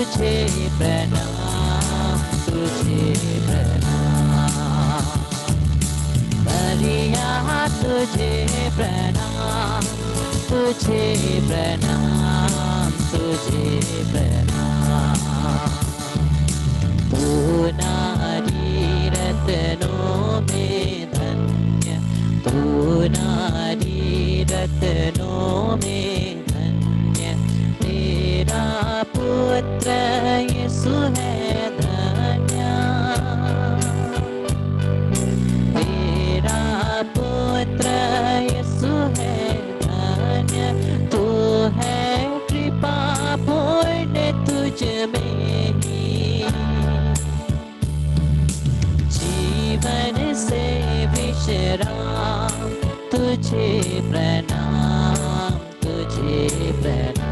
तुझे प्रणाम, तुझे प्रणाम। मरिया तुझे प्रणाम, तुझे प्रणाम, तुझे प्रणाम। तू नारी रत्नों में धन्य, तू नारी रत्नों में धन्य, तेरा पुत्र यीशु है धन्य, तेरा पुत्र यीशु है धन्य। तू है कृपा पूर्ण तुझ में ही, जीवन से विश्राम, तुझे प्रणाम, तुझे प्रणाम।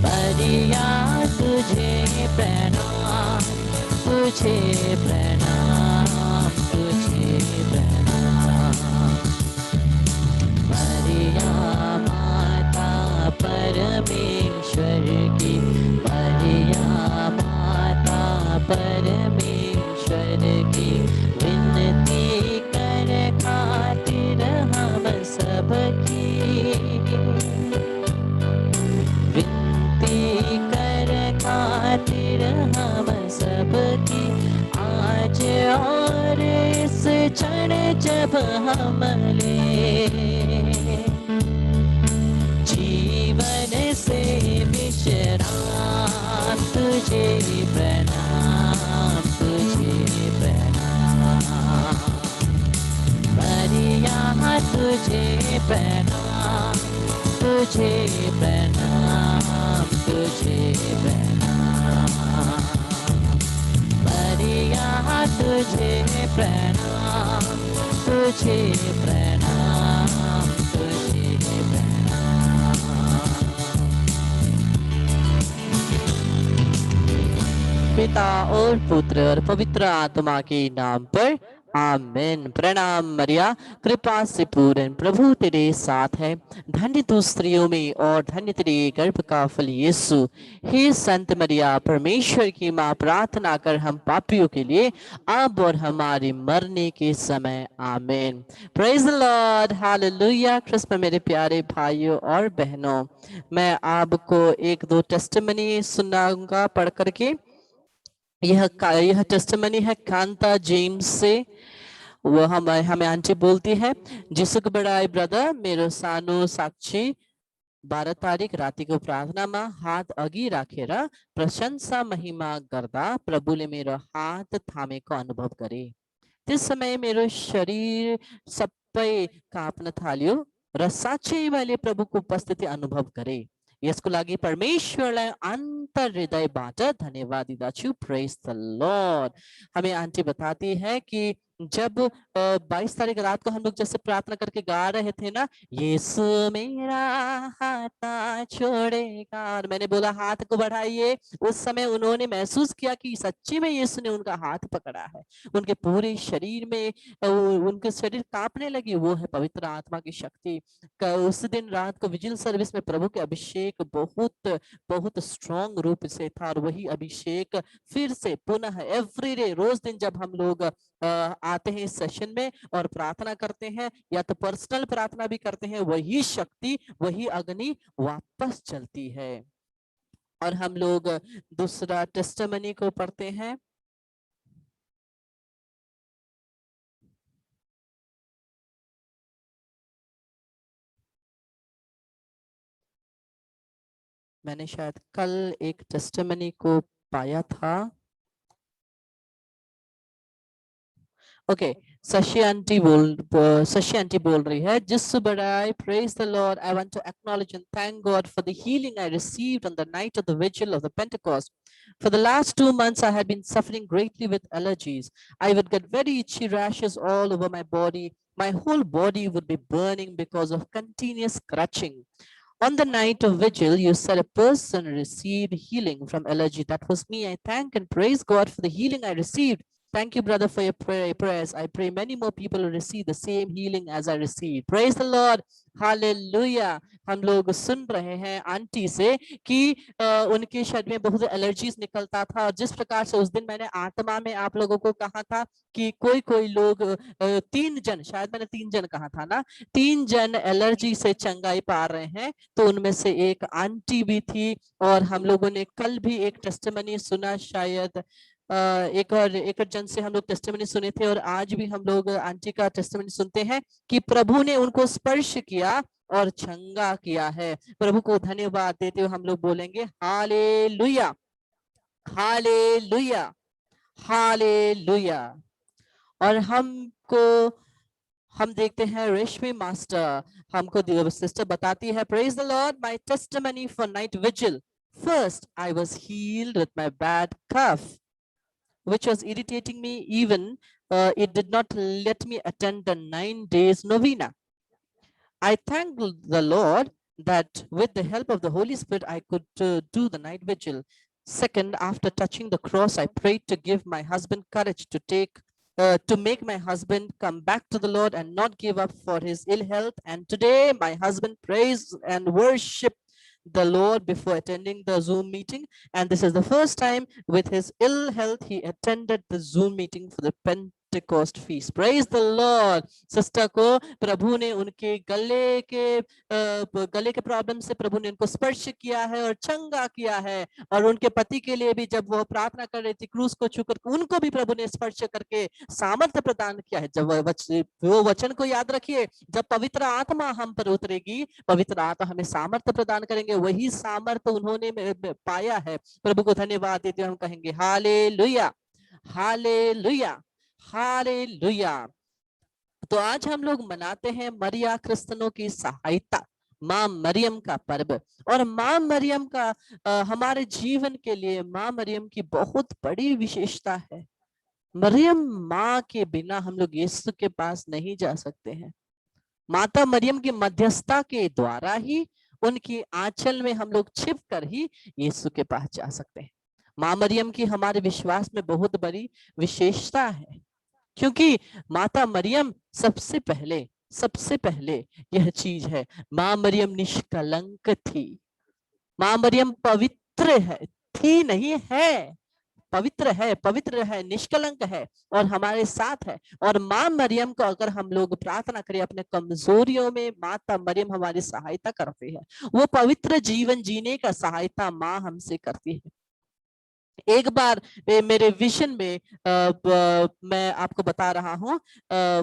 मरिया तुझे प्रणाम, तुझे प्रणाम, तुझे प्रणाम। मरिया माता परमेश्वर की, मरिया माता परमेश्वर की, विनती कर खातिर हम सबकी, विनती कर खातिर हम सबकी। आज और इस क्षण जब हमले जीवन से विश्राम, तुझे प्रणाम, तुझे प्रणाम। मरिया तुझे प्रणाम, तुझे प्रणाम, तुझे प्रणाम। मरिया तुझे प्रणाम, तुझे प्रणाम, तुझे प्रणाम। पिता और पुत्र और पवित्र आत्मा के नाम पर आमीन। प्रणाम मरिया, कृपा से पूर्ण प्रभु तेरे साथ है, धन्य तू स्त्रियों में और धन्य तेरे गर्भ का फल यीशु। हे संत मरिया, परमेश्वर की माँ, प्रार्थना कर हम पापियों के लिए अब और हमारे मरने के समय आमीन। Praise the Lord, hallelujah. Christmas मेरे प्यारे भाइयों और बहनों, मैं आपको एक दो टेस्टिमनी सुनाऊंगा पढ़ करके। यह टेस्टिमनी है कांता जेम्स से। वो हमें आंटी बोलती है, जिसुक बड़ाई ब्रदर मेरो सानो साक्षी 12 तारिक रातिको प्रार्थनामा हात अघि राखेर प्रशंसा महिमा गर्दा प्रभुले मेरो हात थामेको अनुभव गरे। त्यस समय मेरो शरीर सबै काँप्न थाल्यो र साँच्चै मैले प्रभुको उपस्थिति अनुभव गरे। यसको लागि परमेश्वरलाई अंतर हृदयबाट धन्यवाद दिँदछु। Praise the lord. हमें आंटी बताती है कि जब 22 तारीख रात को हम लोग जैसे प्रार्थना करके गा रहे थे ना, यीशु मेरा हाथ ना छोड़ेगा, और मैंने बोला हाथ को बढ़ाइए, उस समय उन्होंने महसूस किया कि सच्ची में यीशु ने उनका हाथ पकड़ा है। उनके पूरे शरीर में उनके शरीर कांपने लगी। वो है पवित्र आत्मा की शक्ति। उस दिन रात को विजिल सर्विस में प्रभु के अभिषेक बहुत बहुत स्ट्रॉन्ग रूप से था, और वही अभिषेक फिर से पुनः एवरीडे रोज दिन जब हम लोग आते हैं इस सेशन में और प्रार्थना करते हैं या तो पर्सनल प्रार्थना भी करते हैं, वही शक्ति वही अग्नि वापस चलती है। और हम लोग दूसरा टेस्टिमनी को पढ़ते हैं। मैंने शायद कल एक टेस्टिमनी को पाया था। ओके, शशि आंटी बोल रही है, जिस बड़ाई, praise the Lord, I want to acknowledge and thank God for the healing I received on the night of the vigil of the Pentecost. For the last 2 months I had been suffering greatly with allergies. I would get very itchy rashes all over my body. My whole body would be burning because of continuous scratching. On the night of vigil, you said a person received healing from allergy. That was me. I thank and praise God for the healing I received. Thank you, brother, for your prayers. I pray many more people will receive the same healing as I received. Praise the Lord. Hallelujah. हम लोग सुन रहे हैं aunty से कि उनके शरीर में बहुत एलर्जीज निकलता था, और जिस प्रकार से उस दिन मैंने आत्मा में आप लोगों को कहा था कि कोई कोई लोग 3 जन, शायद मैंने 3 जन कहा था ना, 3 जन एलर्जी से चंगाई पा रहे हैं, तो उनमें से एक आंटी भी थी। और हम लोगों ने कल भी एक टेस्टिमनी सुना, शायद एक जन से हम लोग टेस्टिमनी सुने थे, और आज भी हम लोग आंटी का टेस्टिमनी सुनते हैं कि प्रभु ने उनको स्पर्श किया और चंगा किया है। प्रभु को धन्यवाद देते हुए हम लोग बोलेंगे हालेलुया, हालेलुया, हालेलुया। और हम देखते हैं रेशमी मास्टर हमको सिस्टर बताती है, praise the Lord, my testimony for night vigil, first I was healed with my bad cough which was irritating me. Even it did not let me attend the 9 days novena. I thank the Lord that with the help of the Holy Spirit, I could do the night vigil. Second, after touching the cross, I prayed to give my husband courage to make my husband come back to the Lord and not give up for his ill health. And today, my husband praised and worshiped the Lord before attending the Zoom meeting. And this is the first time with his ill health, he attended the Zoom meeting for the Pentecost feast. Praise the Lord. Sister को प्रभु ने उनके गले के problem से प्रभु ने उनको स्पर्श किया है और चंगा किया है। और उनके पति के लिए भी जब वो प्रार्थना कर रही थी क्रूस को छूकर, उनको भी प्रभु ने स्पर्श करके सामर्थ्य प्रदान किया है। जब वो वचन को याद रखिए, जब पवित्र आत्मा हम पर उतरेगी, पवित्र आत्मा हमें सामर्थ्य प्रदान करेंगे, वही सामर्थ्य उन्होंने पाया है। प्रभु को धन्यवाद देते हम कहेंगे हालेलुया, हालेलुया, हालेलुया। तो आज हम लोग मनाते हैं मरिया क्रिस्तनों की सहायता, माँ मरियम का पर्व। और माँ मरियम का हमारे जीवन के लिए माँ मरियम की बहुत बड़ी विशेषता है। मरियम माँ के बिना हम लोग यीशु के पास नहीं जा सकते हैं। माता मरियम की मध्यस्थता के द्वारा ही, उनकी आंचल में हम लोग छिप कर ही यीशु के पास जा सकते हैं। माँ मरियम की हमारे विश्वास में बहुत बड़ी विशेषता है, क्योंकि माता मरियम सबसे पहले यह चीज है, माँ मरियम निष्कलंक थी। माँ मरियम पवित्र है, थी नहीं है, पवित्र है, निष्कलंक है और हमारे साथ है। और माँ मरियम को अगर हम लोग प्रार्थना करें अपने कमजोरियों में, माता मरियम हमारी सहायता करती है। वो पवित्र जीवन जीने का सहायता माँ हमसे करती है। एक बार मेरे विजन में मैं आपको बता रहा हूँ,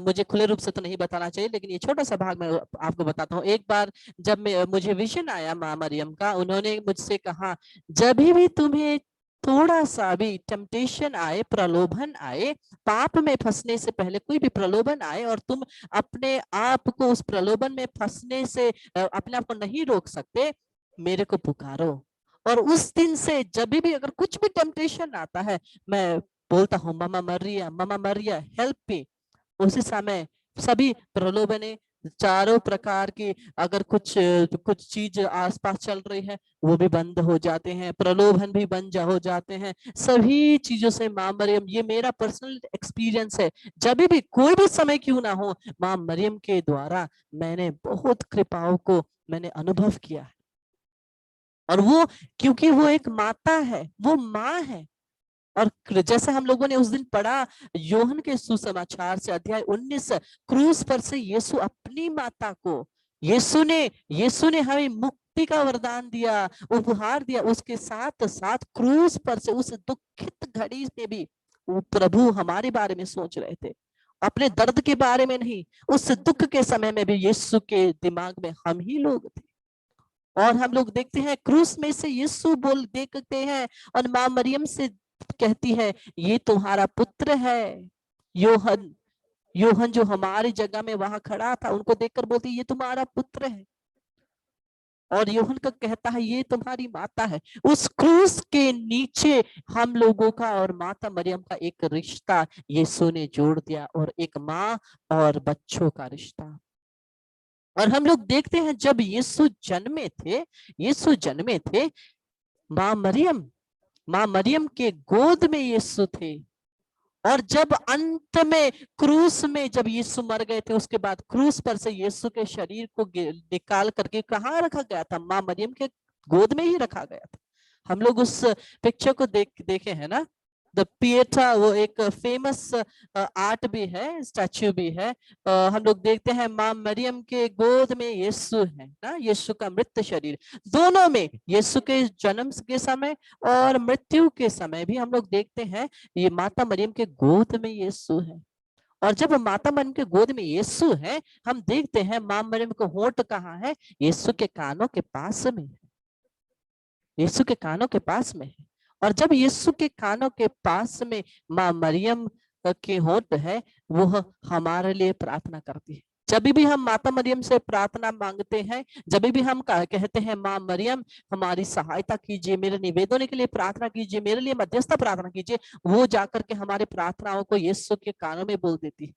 मुझे खुले रूप से तो नहीं बताना चाहिए, लेकिन ये छोटा सा भाग मैं आपको बताता हूँ। एक बार जब मुझे विजन आया माँ मरियम का, उन्होंने मुझसे कहा, जब भी तुम्हें थोड़ा सा भी टेम्पटेशन आए, प्रलोभन आए, पाप में फंसने से पहले कोई भी प्रलोभन आए और तुम अपने आप को उस प्रलोभन में फंसने से अपने आप को नहीं रोक सकते, मेरे को पुकारो। और उस दिन से जब भी अगर कुछ भी टेम्पटेशन आता है, मैं बोलता हूँ मामा मरिया हेल्प मी। उसी समय सभी प्रलोभने, चारों प्रकार की अगर कुछ चीज आसपास चल रही है वो भी बंद हो जाते हैं, प्रलोभन भी बंद हो जाते हैं, सभी चीजों से माँ मरियम, ये मेरा पर्सनल एक्सपीरियंस है, जब भी कोई भी समय क्यों ना हो, माँ मरियम के द्वारा मैंने बहुत कृपाओं को मैंने अनुभव किया है। और वो क्योंकि वो एक माता है, वो माँ है। और जैसे हम लोगों ने उस दिन पढ़ा यूहन्ना के सुसमाचार से अध्याय 19, क्रूस पर से यीशु अपनी माता को, यीशु ने हमें मुक्ति का वरदान दिया, उपहार दिया। उसके साथ साथ क्रूस पर से उस दुखित घड़ी में भी वो प्रभु हमारे बारे में सोच रहे थे, अपने दर्द के बारे में नहीं। उस दुख के समय में भी यीशु के दिमाग में हम ही लोग थे। और हम लोग देखते हैं क्रूस में से यीशु देखते हैं और माँ मरियम से कहती है, ये तुम्हारा पुत्र है। योहन जो हमारी जगह में वहां खड़ा था, उनको देखकर बोलती, ये तुम्हारा पुत्र है। और योहन का कहता है, ये तुम्हारी माता है। उस क्रूस के नीचे हम लोगों का और माता मरियम का एक रिश्ता यीशु ने जोड़ दिया, और एक माँ और बच्चों का रिश्ता। और हम लोग देखते हैं जब यीशु जन्मे थे, माँ मरियम के गोद में यीशु थे। और जब अंत में क्रूस में जब यीशु मर गए थे, उसके बाद क्रूस पर से यीशु के शरीर को निकाल करके कहाँ रखा गया था? माँ मरियम के गोद में ही रखा गया था। हम लोग उस पिक्चर को देखे हैं ना, द पिएटा, वो एक फेमस आर्ट भी है, स्टैच्यू भी है। हम लोग देखते हैं माँ मरियम के गोद में यीशु है ना, यीशु का मृत शरीर। दोनों में, यीशु के जन्म के समय और मृत्यु के समय भी हम लोग देखते हैं ये माता मरियम के गोद में यीशु है। और जब माता मरियम के गोद में यीशु है, हम देखते हैं माँ मरियम का होंठ कहाँ है? यीशु के कानों के पास में है, यीशु के कानों के पास में है। और जब यीशु के कानों के पास में माँ मरियम के होंठ है, वो हमारे लिए प्रार्थना करती है। जब भी हम माता मरियम से प्रार्थना मांगते हैं, जब भी हम कहते हैं माँ मरियम हमारी सहायता कीजिए, मेरे निवेदन के लिए प्रार्थना कीजिए, मेरे लिए मध्यस्थता प्रार्थना कीजिए, वो जाकर के हमारे प्रार्थनाओं को यीशु के कानों में बोल देती है।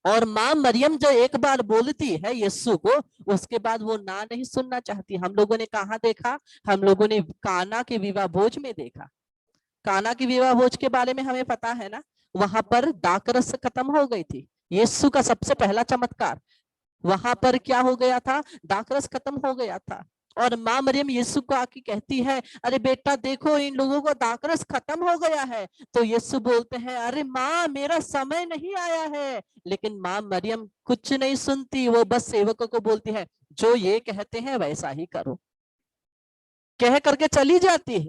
और माँ मरियम जो एक बार बोलती है यीशु को, उसके बाद वो ना नहीं सुनना चाहती। हम लोगों ने कहाँ देखा? हम लोगों ने काना के विवाह भोज में देखा। काना की विवाह भोज के बारे में हमें पता है ना, वहां पर दाकरस खत्म हो गई थी। यीशु का सबसे पहला चमत्कार, वहां पर क्या हो गया था? दाकरस खत्म हो गया था। और माँ मरियम यीशु को आके कहती है, अरे बेटा देखो, इन लोगों को दाकरस खत्म हो गया है। तो यीशु बोलते हैं, अरे माँ मेरा समय नहीं आया है। लेकिन माँ मरियम कुछ नहीं सुनती, वो बस सेवकों को बोलती है, जो ये कहते हैं वैसा ही करो, कह करके चली जाती है।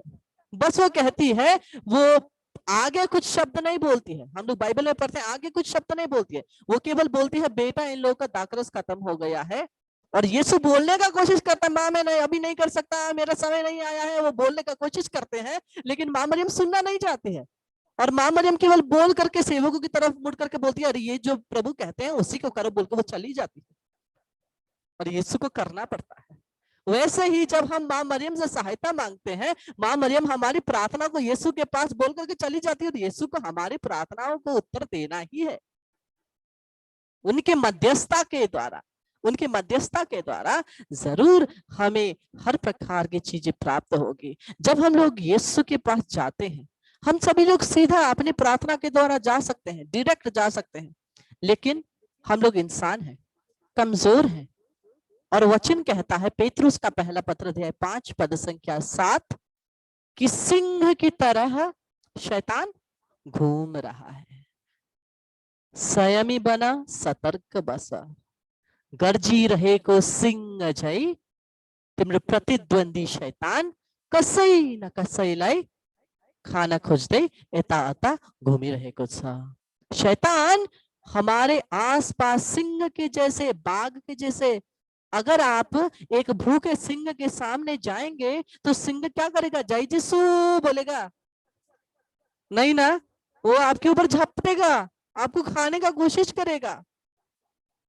बस वो कहती है, वो आगे कुछ शब्द नहीं बोलती है। हम लोग बाइबल में पढ़ते हैं, आगे कुछ शब्द नहीं बोलती है। वो केवल बोलती है, बेटा इन लोगों का दाकरस खत्म हो गया है। और यीशु बोलने का कोशिश करता है, माँ मैं नहीं, अभी नहीं कर सकता, मेरा समय नहीं आया है। वो बोलने का कोशिश करते हैं, लेकिन माँ मरियम सुनना नहीं चाहती है। और माँ मरियम केवल बोल करके सेवकों की तरफ मुड़ करके बोलती है, अरे ये जो प्रभु कहते हैं उसी को करो, बोल के वो चली जाती है। और यीशु को करना पड़ता है। वैसे ही जब हम माँ मरियम से सहायता मांगते हैं, माँ मरियम हमारी प्रार्थना को यीशु के पास बोल करके चली जाती है, तो यीशु को हमारी प्रार्थनाओं को उत्तर देना ही है। उनके मध्यस्थता के द्वारा, उनके मध्यस्थता के द्वारा जरूर हमें हर प्रकार की चीजें प्राप्त होगी। जब हम लोग यीशु के पास जाते हैं, हम सभी लोग सीधा अपनी प्रार्थना के द्वारा जा सकते हैं, डायरेक्ट जा सकते हैं। लेकिन हम लोग इंसान हैं, कमजोर हैं। और वचन कहता है, पेतरुस का पहला पत्र अध्याय 5 पद संख्या 7, कि सिंह की तरह शैतान घूम रहा है, संयमी बना सतर्क बसा, गर्जी रहे को सिंह जय, तिम्रो प्रतिद्वंदी शैतान कसै न कसैलाई खाना खोज्दै यता घूमिरहेको छ। शैतान हमारे आसपास सिंह के जैसे, बाघ के जैसे, अगर आप एक भूखे सिंह के सामने जाएंगे तो सिंह क्या करेगा? जय जिसू बोलेगा? नहीं ना, वो आपके ऊपर झपटेगा, आपको खाने का कोशिश करेगा।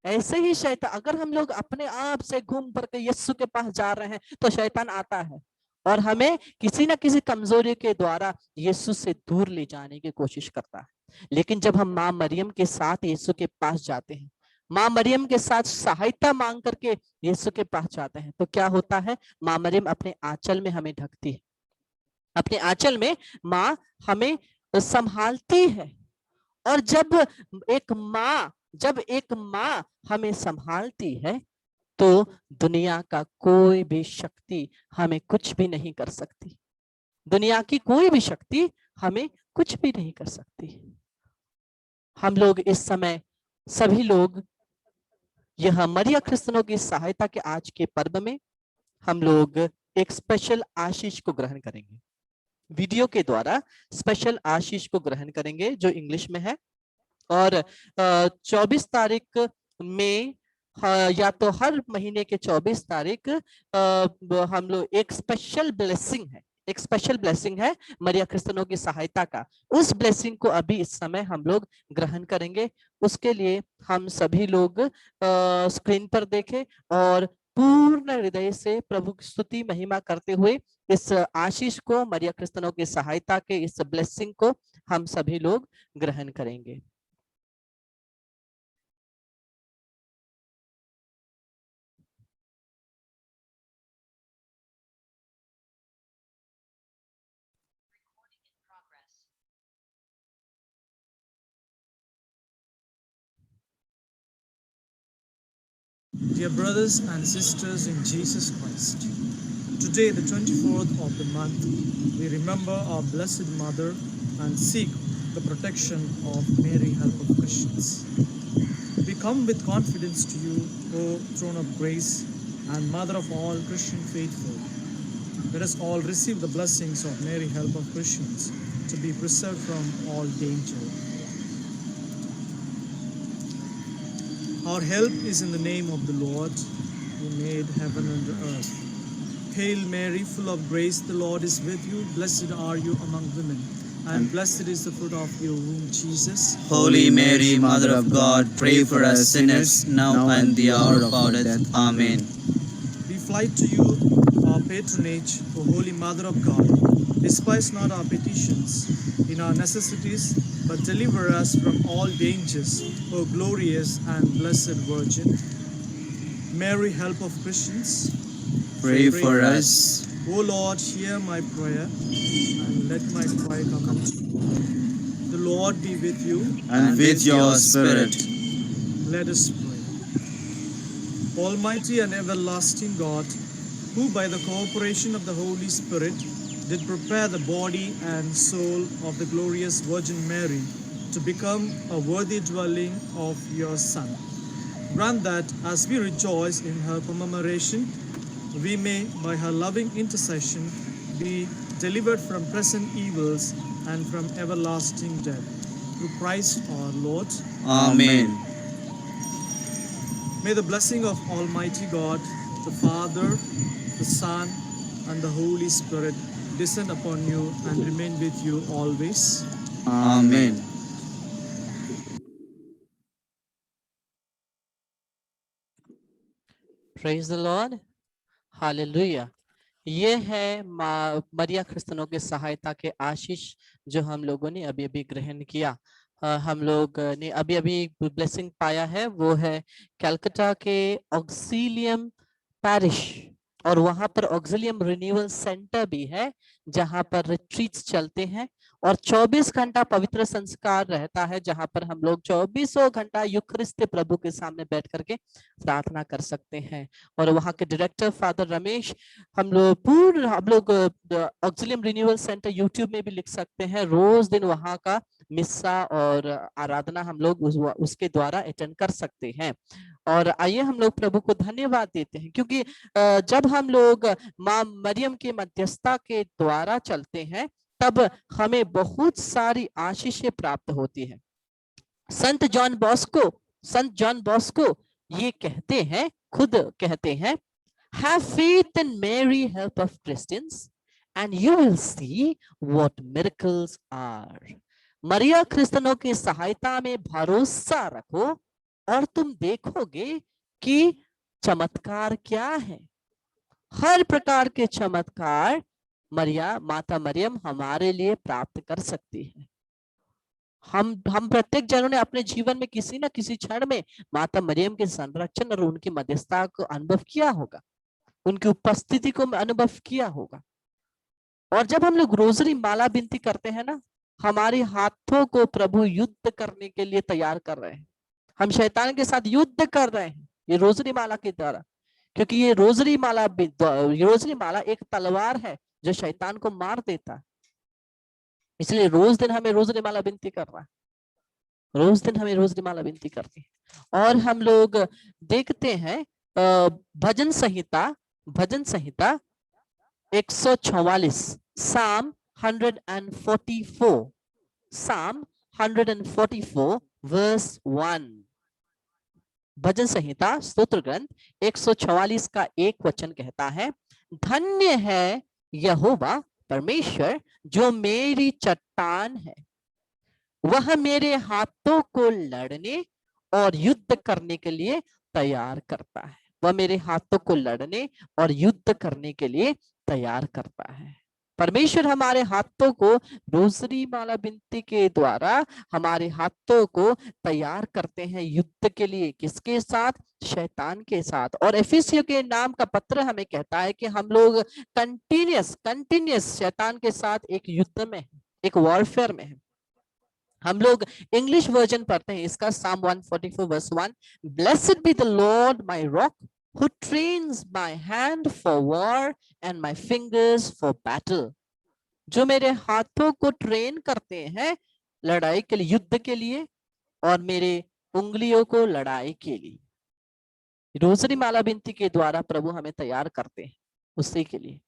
ऐसे ही शैतान, अगर हम लोग अपने आप से घूम पर के यीशु के पास जा रहे हैं, तो शैतान आता है और हमें किसी ना किसी कमजोरी के द्वारा यीशु से दूर ले जाने की कोशिश करता है। लेकिन जब हम माँ मरियम के साथ यीशु के पास जाते हैं, माँ मरियम के साथ सहायता मांग करके यीशु के पास जाते हैं, तो क्या होता है? माँ मरियम अपने आंचल में हमें ढकती है, अपने आंचल में माँ हमें संभालती है। और जब एक माँ हमें संभालती है, तो दुनिया का कोई भी शक्ति हमें कुछ भी नहीं कर सकती। दुनिया की कोई भी शक्ति हमें कुछ भी नहीं कर सकती। हम लोग इस समय सभी लोग यह मरिया क्रिस्टियानों की सहायता के आज के पर्व में हम लोग एक स्पेशल आशीष को ग्रहण करेंगे। वीडियो के द्वारा स्पेशल आशीष को ग्रहण करेंगे जो इंग्लिश में है। और 24 तारीख में, या तो हर महीने के 24 तारीख हम लोग एक स्पेशल ब्लेसिंग है, एक स्पेशल ब्लेसिंग है मरिया क्रिस्टियानों की सहायता का। उस ब्लेसिंग को अभी इस समय हम लोग ग्रहण करेंगे। उसके लिए हम सभी लोग स्क्रीन पर देखें और पूर्ण हृदय से प्रभु की स्तुति महिमा करते हुए इस आशीष को, मरिया क्रिस्टियानों की सहायता के इस ब्लेसिंग को हम सभी लोग ग्रहण करेंगे। Dear brothers and sisters in Jesus Christ, today, the 24th of the month, we remember our Blessed Mother and seek the protection of Mary, Help of Christians. We come with confidence to you, O Throne of Grace and Mother of all Christian faithful. Let us all receive the blessings of Mary, Help of Christians, to be preserved from all danger. Our help is in the name of the Lord, who made heaven and earth. Hail Mary, full of grace, the Lord is with you. Blessed are you among women, and blessed is the fruit of your womb, Jesus. Holy Mary, Mother of God, pray for us sinners, now and the hour of our death. Amen. We fly to you, our patronage, O Holy Mother of God. Despise not our petitions in our necessities, but deliver us from all dangers, O glorious and blessed Virgin. Mary, Help of Christians, Pray for us. O Lord, hear my prayer, and let my cry come to you. The Lord be with you, And with your spirit. let us pray. Almighty and everlasting God, who by the cooperation of the Holy Spirit did prepare the body and soul of the glorious Virgin Mary to become a worthy dwelling of your Son, grant that as we rejoice in her commemoration, we may, by her loving intercession, be delivered from present evils and from everlasting death. Through Christ our Lord. Amen. May the blessing of Almighty God, the Father, the Son, and the Holy Spirit descend upon you and remain with you always. Amen. Praise the Lord, hallelujah. ये है मरिया क्रिस्तनों के सहायता के आशीष जो हम लोगों ने अभी अभी ग्रहण किया। हम लोग ने अभी अभी ब्लेसिंग पाया है, वो है कलकत्ता के ऑक्सिलियम पैरिश, और वहां पर ऑक्सिलियम रिन्यूअल सेंटर भी है जहां पर रिट्रीट्स चलते हैं और 24 घंटा पवित्र संस्कार रहता है, जहां पर हम लोग 24 घंटा यूखरिस्त प्रभु के सामने बैठ करके प्रार्थना कर सकते हैं। और वहां के डायरेक्टर फादर रमेश, हम लोग ऑक्सिलियम रिन्यूअल सेंटर यूट्यूब में भी लिख सकते हैं, रोज दिन वहां का मिस्सा और आराधना हम लोग उसके द्वारा अटेंड कर सकते हैं। और आइए हम लोग प्रभु को धन्यवाद देते हैं, क्योंकि जब हम लोग मां मरियम के मध्यस्थता के द्वारा चलते हैं तब हमें बहुत सारी आशीषें प्राप्त होती है। संत जॉन बॉस्को ये कहते हैं, खुद कहते हैं, have faith in Mary, help of Christians, and you will see what miracles are. मरिया क्रिस्तनों की सहायता में भरोसा रखो और तुम देखोगे कि चमत्कार क्या है। हर प्रकार के चमत्कार माता मरियम हमारे लिए प्राप्त कर सकती है। हम प्रत्येक जनों ने अपने जीवन में किसी न किसी क्षण में माता मरियम के संरक्षण और उनकी मध्यस्थता को अनुभव किया होगा, उनकी उपस्थिति को अनुभव किया होगा। और जब हम लोग रोजरी माला विनती करते हैं ना, हमारे हाथों को प्रभु युद्ध करने के लिए तैयार कर रहे हैं। हम शैतान के साथ युद्ध कर रहे हैं ये रोजरी माला के द्वारा, क्योंकि ये रोजरी माला एक तलवार है जो शैतान को मार देता है। इसलिए रोज दिन हमें रोजरी माला विनती करना है, रोज दिन हमें रोजरी माला विनती करनी है। और हम लोग देखते हैं भजन संहिता 144, Psalm 144, Psalm 144 verse 1। भजन संहिता स्तोत्र ग्रंथ 144 का एक वचन कहता है, धन्य है यहोवा परमेश्वर जो मेरी चट्टान है, वह मेरे हाथों को लड़ने और युद्ध करने के लिए तैयार करता है। वह मेरे हाथों को लड़ने और युद्ध करने के लिए तैयार करता है। परमेश्वर हमारे हाथों को रोजरी माला विनती के द्वारा हमारे हाथों को तैयार करते हैं युद्ध के लिए। किसके साथ? शैतान के साथ। और एफिसियों के नाम का पत्र हमें कहता है कि हम लोग कंटिन्यूस शैतान के साथ एक युद्ध में, एक वॉरफेयर में है। हम लोग इंग्लिश वर्जन पढ़ते हैं इसका, Psalm 144 verse 1, Blessed be the Lord my rock who trains my hand for war and my fingers for battle. जो मेरे हाथों को ट्रेन करते हैं लड़ाई के लिए, युद्ध के लिए, और मेरे उंगलियों को लड़ाई के लिए। रोजरी माला बिनती के द्वारा प्रभु हमें तैयार करते हैं उसी के लिए।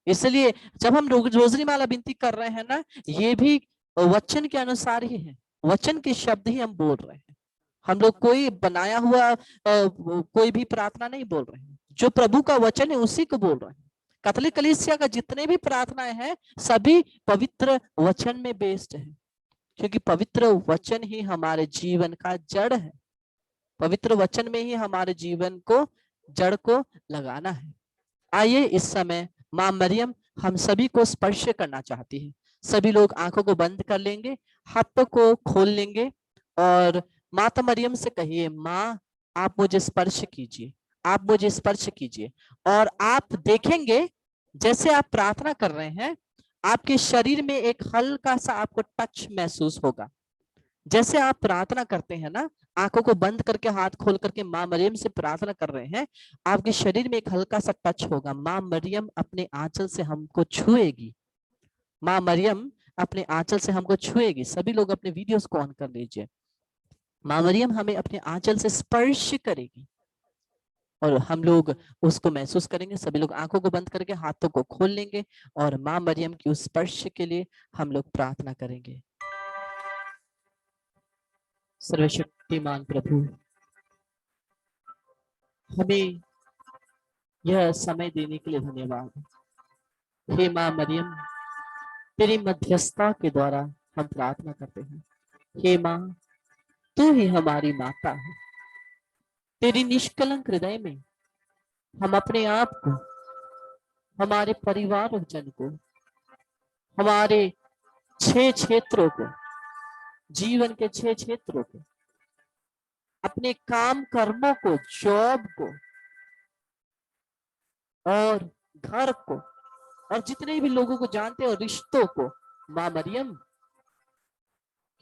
इसलिए जब हम रोजरी माला बिनती कर रहे हैं ना, ये भी वचन के अनुसार ही है, वचन के शब्द ही हम बोल रहे हैं। हम लोग कोई बनाया हुआ कोई भी प्रार्थना नहीं बोल रहे हैं, जो प्रभु का वचन है उसी को बोल रहे हैं। कैथोलिक कलीसिया का जितने भी प्रार्थनाएं हैं सभी पवित्र वचन में बेस्ड है, क्योंकि पवित्र वचन ही हमारे जीवन का जड़ है। पवित्र वचन में ही हमारे जीवन को जड़ को लगाना है। आइए इस समय माँ मरियम हम सभी को स्पर्श करना चाहती है। सभी लोग आंखों को बंद कर लेंगे, हाथों को खोल लेंगे और माता मरियम से कहिए, माँ आप मुझे स्पर्श कीजिए, आप मुझे स्पर्श कीजिए। और आप देखेंगे जैसे आप प्रार्थना कर रहे हैं आपके शरीर में एक हल्का सा आपको टच महसूस होगा। जैसे आप प्रार्थना करते हैं ना, आंखों को बंद करके हाथ खोल करके माँ मरियम से प्रार्थना कर रहे हैं, आपके शरीर में एक हल्का सा टच होगा। माँ मरियम अपने आंचल से हमको छुएगी, माँ मरियम अपने आंचल से हमको छुएगी। सभी लोग अपने वीडियोस को ऑन कर लीजिए। माँ मरियम हमें अपने आंचल से स्पर्श करेगी और हम लोग उसको महसूस करेंगे। सभी लोग आंखों को बंद करके हाथों को खोल लेंगे और माँ मरियम की उस स्पर्श के लिए हम लोग प्रार्थना करेंगे। सर्वशक्तिमान प्रभु, हमें यह समय देने के लिए धन्यवाद। हे माँ मरियम, तेरी मध्यस्थता के द्वारा हम प्रार्थना करते हैं। हे माँ, तू ही हमारी माता है। तेरी निष्कलंक हृदय में हम अपने आप को, हमारे परिवार जन को, हमारे 6 क्षेत्रों को, जीवन के 6 क्षेत्रों को, अपने काम कर्मों को, जॉब को और घर को और जितने भी लोगों को जानते हैं रिश्तों को, माँ मरियम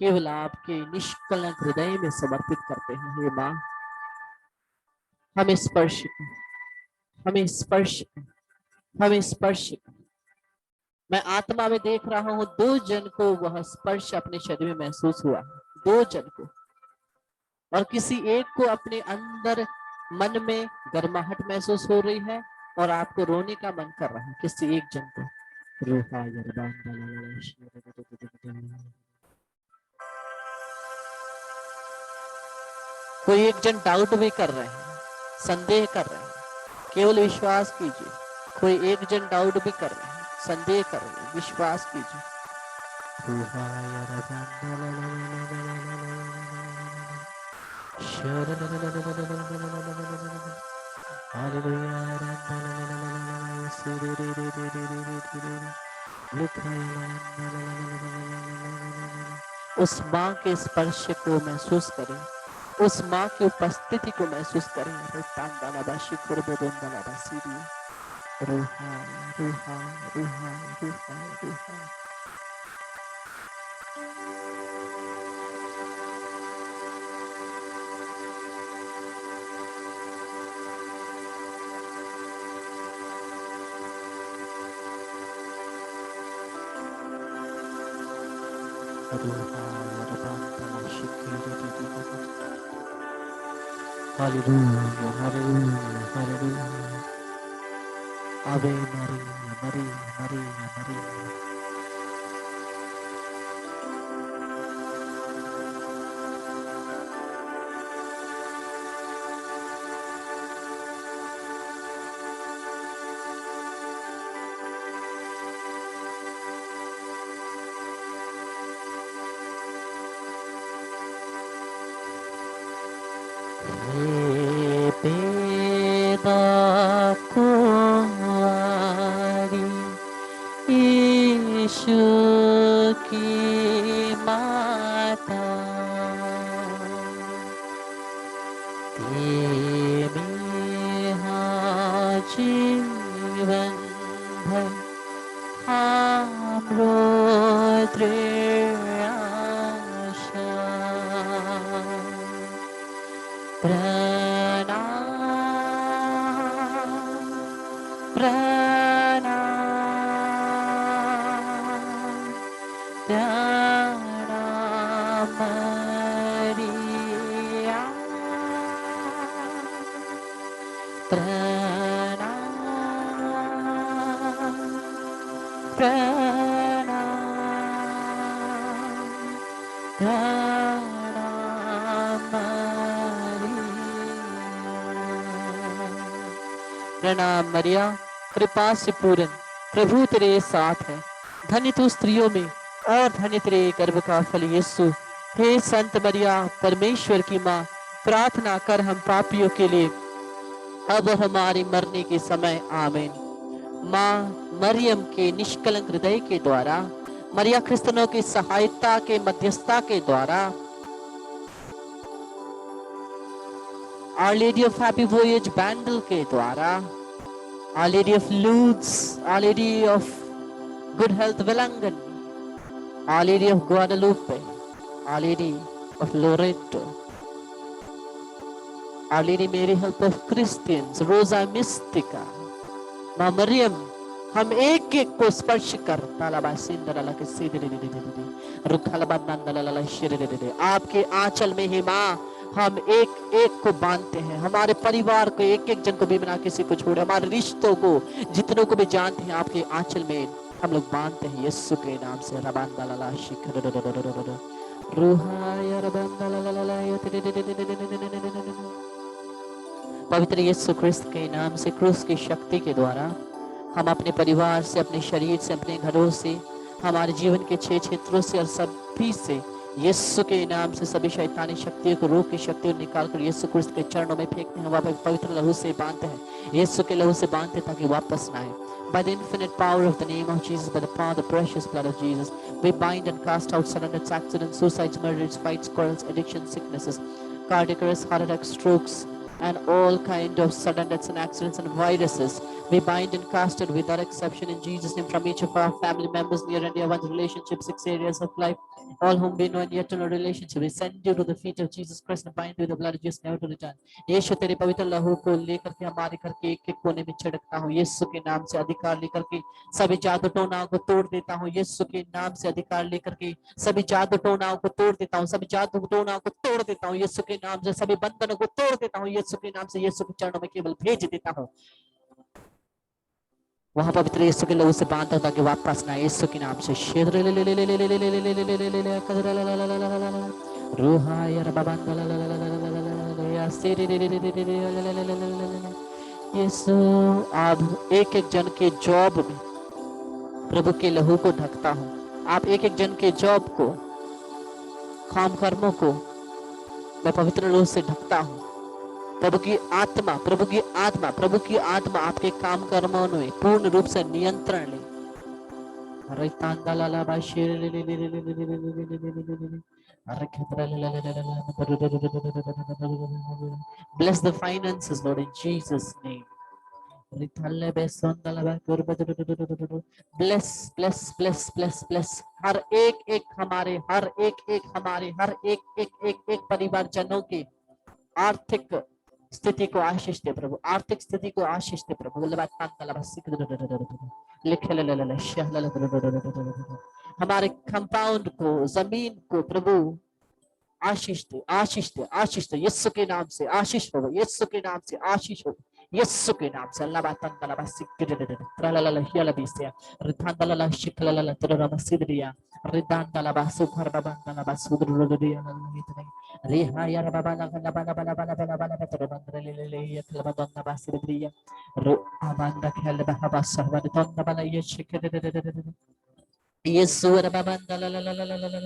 केवल आपके निष्कलंक हृदय में समर्पित करते हैं। हे माँ, हमें स्पर्श कर, हमें स्पर्श कर, हमें स्पर्श कर। मैं आत्मा में देख रहा हूं 2 जन को वह स्पर्श अपने शरीर में महसूस हुआ, 2 जन को, और किसी एक को अपने अंदर मन में गर्माहट महसूस हो रही है और आपको रोने का मन कर रहा है। किसी एक जन को कोई एक जन डाउट भी कर रहे हैं, संदेह कर रहे हैं, केवल विश्वास कीजिए। कोई एक जन डाउट भी कर रहे हैं, संदेह कर रहे हैं, विश्वास कीजिए। उस माँ के स्पर्श को महसूस करें, उस माँ की उपस्थिति को महसूस करें। रूहा रूहा रूहा रूहा रूहा। Hallelujah, hallelujah, hallelujah. Ave Maria, Maria, Maria, Maria. कुंवारी यीशु की माता, तेरे हाँ जीवन भर हम रोते आशा प्रणाम मरिया, प्रणाम, प्रणाम, प्रणाम मरिया। प्रणाम मरिया, कृपा से पूर्ण, प्रभु तेरे साथ है। धन्य तू स्त्रियों में और धन्य तेरे गर्भ का फल यीशु। हे संत मरिया, परमेश्वर की माँ, प्रार्थना कर हम पापियों के लिए, अब हमारे मरने के समय आमीन। माँ मरियम के निष्कलंक हृदय के द्वारा, मरिया क्रिस्तनों की सहायता के मध्यस्थता के द्वारा, Our Lady of Happy Voyage बैंडल के द्वारा, Our Lady of Lourdes, Our Lady of Good Health Villangan, Our Lady of Guadalupe, Our Lady of Loreto, Our Lady Mary Help of Christians, Rosa Mystica, माँ मरियम, हम एक एक को स्पर्श कर आपके आंचल में ही माँ हम एक एक को बांधते हैं, हमारे परिवार को एक एक जन को भी बिना किसी को छोड़े, हमारे रिश्तों को जितनों को भी जानते हैं आपके आंचल में हम लोग बांधते हैं यीशु के नाम से। पवित्र यीशु क्रिस्त के नाम से, क्रूस की शक्ति के द्वारा हम अपने परिवार से, अपने शरीर से, अपने घरों से, हमारे जीवन के 6 क्षेत्रों से और सभी से यीशु के नाम से सभी शैतानी शक्तियों को, रोग की शक्तियों निकाल कर यीशु क्रिस्त के चरणों में फेंकते हैं, वापस पवित्र लहू से बांधते हैं, यीशु के लहू से बांधते हैं ताकि वापस ना आए। By the infinite power of the name of Jesus, by the power of the precious blood of Jesus, we bind and cast out sudden accidents, suicides, murders, fights, quarrels, addictions, sicknesses, cardiac arrest, heart attacks, strokes, and all kind of sudden deaths and accidents and viruses. We bind and cast it without exception in Jesus' name from each of our family members, near and dear ones, relationships, 6 areas of life, all whom we know and yet to know relationship. We send you to the feet of Jesus Christ and bind you with the blood of Jesus, never to return. यीशु तेरे पवित्र लहू को लेकर के हमारे घर के एक एक कोने में छिड़कता हूँ, यीशु के नाम से अधिकार लेकर के सभी जादू टोनाओं को तोड़ देता हूँ, यीशु के नाम से अधिकार लेकर के सभी जादू टोनाओं को तोड़ देता हूँ, सभी जादू टोनाओं को तोड़ देता हूँ यीशु के नाम से, सभी बंधनों को तोड़ देता हूँ यीशु के नाम से, यीशु के चरणों में केवल भेज देता हूँ, वहां पवित्र यीशु के लहू से बांधा ताकि वापस ना, यीशु के नाम से। यीशु आप एक एक जन के जॉब में प्रभु के लहू को ढकता हूँ, आप एक एक जन के जॉब को, काम कर्मों को मैं पवित्र लहू से ढकता हूँ। प्रभु की आत्मा, प्रभु की आत्मा, प्रभु की आत्मा आपके काम कर्मों में पूर्ण रूप से नियंत्रण ले। Bless the finances, Lord, in Jesus' name. Bless, bless, bless, bless, bless. हर एक एक हमारे, हर एक एक हमारे, हर एक एक एक एक परिवारजनों के आर्थिक स्थिति को आशीष दे प्रभु, आर्थिक स्थिति को आशीष दे प्रभु। हमारे कंपाउंड को, जमीन को प्रभु आशीष दे, आशीष दे, आशीष दे, यीशु के नाम से आशीष हो, यीशु के नाम से आशीष हो, यीशु के नाम से। अल्लाह बातन तला बस त्रलला हिला बिसे रिधान तला शिकलला तरा मसीदरिया रिधान तला बस उखर बाबा तला बस उदरुदिया इतने रिहा यार बाबा ना बना बना बना बना बना बना तरा बंदर ले ये तला बंदा बस रिया रो अबांदा खेल बहा बस हवन तंदा बना ये शिक यीशु रे बाबा तला ला ला ला ला ला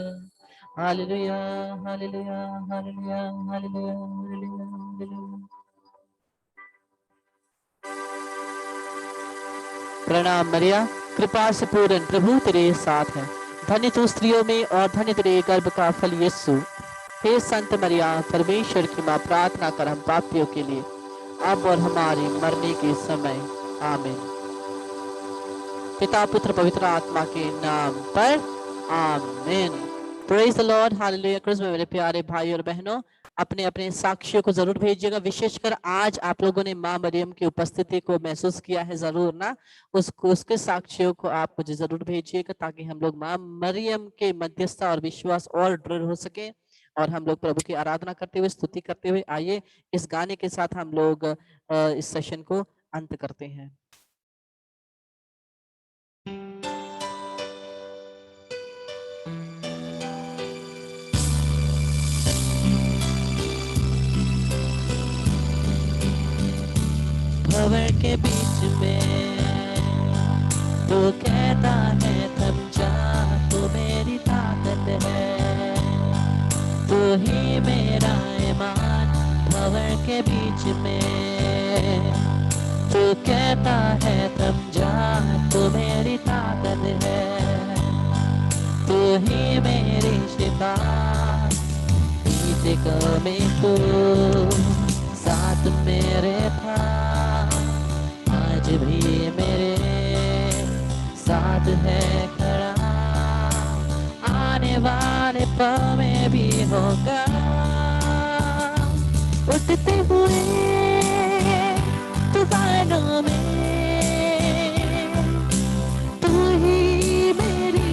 hallelujah hallelujah hallelujah hallelujah hallelujah. प्रणाम मरिया, कृपा से पूर्ण, प्रभु तेरे साथ है, धन्य तू स्त्रियों में और धन्य तेरे गर्भ का फल यीशु। हे संत मरिया, परमेश्वर की माँ, प्रार्थना कर हम पापियों के लिए, अब और हमारे मरने के समय आमीन। पिता पुत्र पवित्र आत्मा के नाम पर आमीन। Praise the Lord, hallelujah. Christ में मेरे प्यारे भाई और बहनों, अपने अपने साक्ष्यों को जरूर भेजिएगा। विशेषकर आज आप लोगों ने माँ मरियम की उपस्थिति को महसूस किया है, जरूर ना, उसके साक्ष्यों को आप मुझे जरूर भेजिएगा, ताकि हम लोग माँ मरियम के मध्यस्थता और विश्वास और दृढ़ हो सके। और हम लोग प्रभु की आराधना करते हुए, स्तुति करते हुए, आइए इस गाने के साथ हम लोग इस सेशन को अंत करते हैं। भंवर के बीच में तू कहता है थम जा, तू मेरी ताकत है, तू ही मेरा ईमान। भंवर के बीच में तू कहता है थम जा, तू मेरी ताकत है, तू ही मेरी शिफा। बीते कभी तू साथ मेरे था, आज भी मेरे साथ है खड़ा, आने वाले पल में भी होगा। उठते हुए तूफानों में तू ही मेरी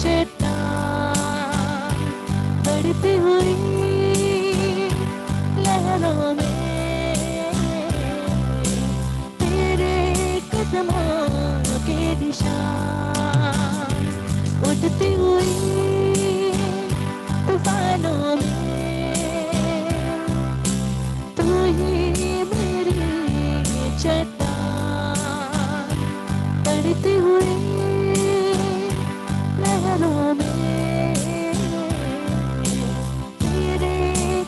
चट्टान, बढ़ती हुई लहरों में कदमों के निशान। उठती हुई तूफानों में तू ही मेरी चट्टान, बढ़ती हुई लहरों में तेरे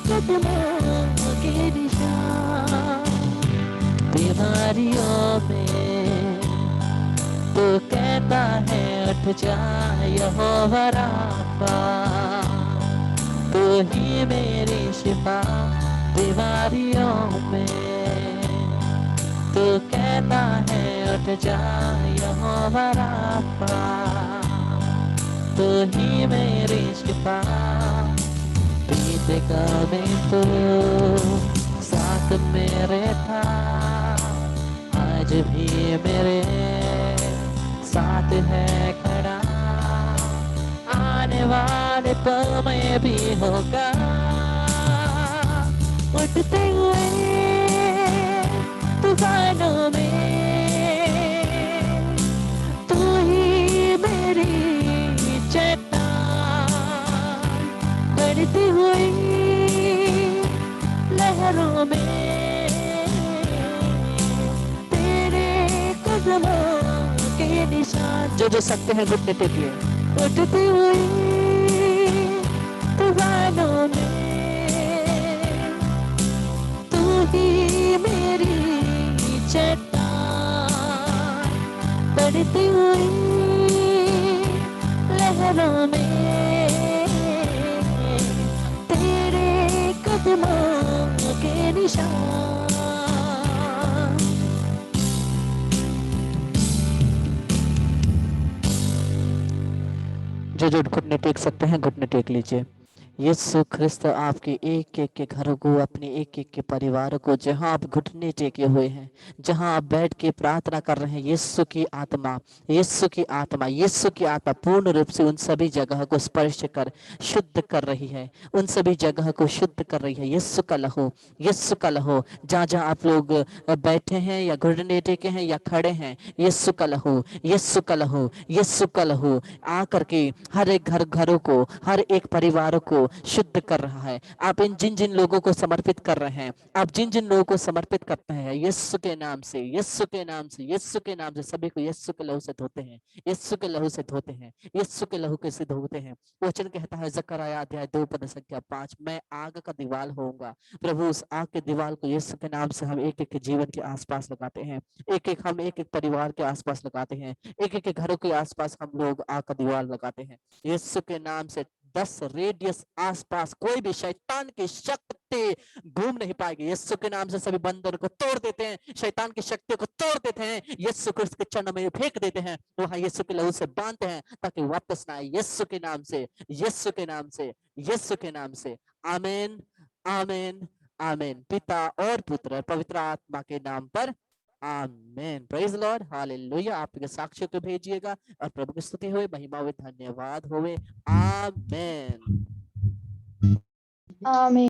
कदमों के निशान। बीमारियों में तो कहता है उठ जा यहोवा राफा, तू ही मेरी शिफा। बीमारियों में तो कहता है उठ जा यहोवा राफा, तू ही मेरी शिफा। बीते कभी तू साथ मेरे था, आज भी मेरे साथ है खड़ा, आने वाले पल में भी होगा। उठते हुए तूफानों में तू ही मेरी चट्टान, बढ़ती हुई लहरों में तेरे कदमों के निशान। जो सकते हैं घुटने टेकिए। उठती हुई तूफानों में तू ही मेरी चट्टान, बढ़ती हुई लहरों में तेरे कदमों के निशान। जो घुटने टेक सकते हैं घुटने टेक लीजिए। यीशु ख्रिस्त आपके एक एक के घरों को, अपने एक एक के परिवार को, जहां आप घुटने टेके हुए हैं, जहां आप बैठ के प्रार्थना कर रहे हैं, यीशु की आत्मा, यीशु की आत्मा, यीशु की आत्मा पूर्ण रूप से उन सभी जगह को स्पर्श कर शुद्ध कर रही है, उन सभी जगह को शुद्ध कर रही है। यीशु का लहू, यीशु का लहू, जहाँ जहाँ आप लोग बैठे हैं या घुटने टेके हैं या खड़े हैं, यीशु का लहू, यीशु का लहू, यीशु का लहू आ करके हर एक घरों को, हर एक परिवार को शुद्ध कर रहा है। आप इन जिन जिन लोगों को समर्पित कर रहे हैं, आप जिन जिन लोगों को समर्पित करते हैं, यीशु के नाम से, यीशु के नाम से, यीशु के नाम से सभी को यीशु के लहू से धोते हैं, यीशु के लहू से धोते हैं, यीशु के लहू के से धोते हैं। वचन कहता है जकरयाह अध्याय 2 पद संख्या 5, मैं आग का दीवाल होऊंगा। प्रभु उस आग के दीवाल को यीशु के नाम से हम एक एक के जीवन के आसपास लगाते हैं, हम एक एक परिवार के आसपास लगाते हैं, एक एक के घरों के आसपास हम लोग आग का दीवाल लगाते हैं। यीशु के नाम से 10 रेडियस आसपास कोई भी शैतान की शक्ति घूम नहीं पाएगी। यीशु के नाम से सभी बंधन को तोड़ देते हैं, शैतान की शक्तियों को तोड़ देते हैं, यीशु क्रिस्त के चरणों में फेंक देते हैं, वहां यीशु के लहू से बांधते हैं ताकि वापस ना आए। यीशु के नाम से, यीशु के नाम से, यीशु के नाम से। आमीन, आमीन, आमीन। पिता और पुत्र और पवित्र आत्मा के नाम पर आमीन। Praise Lord, hallelujah. आपके साक्ष्य को भेजिएगा और प्रभु की स्तुति होवे, महिमा होवे, धन्यवाद होवे। आमीन। आमीन।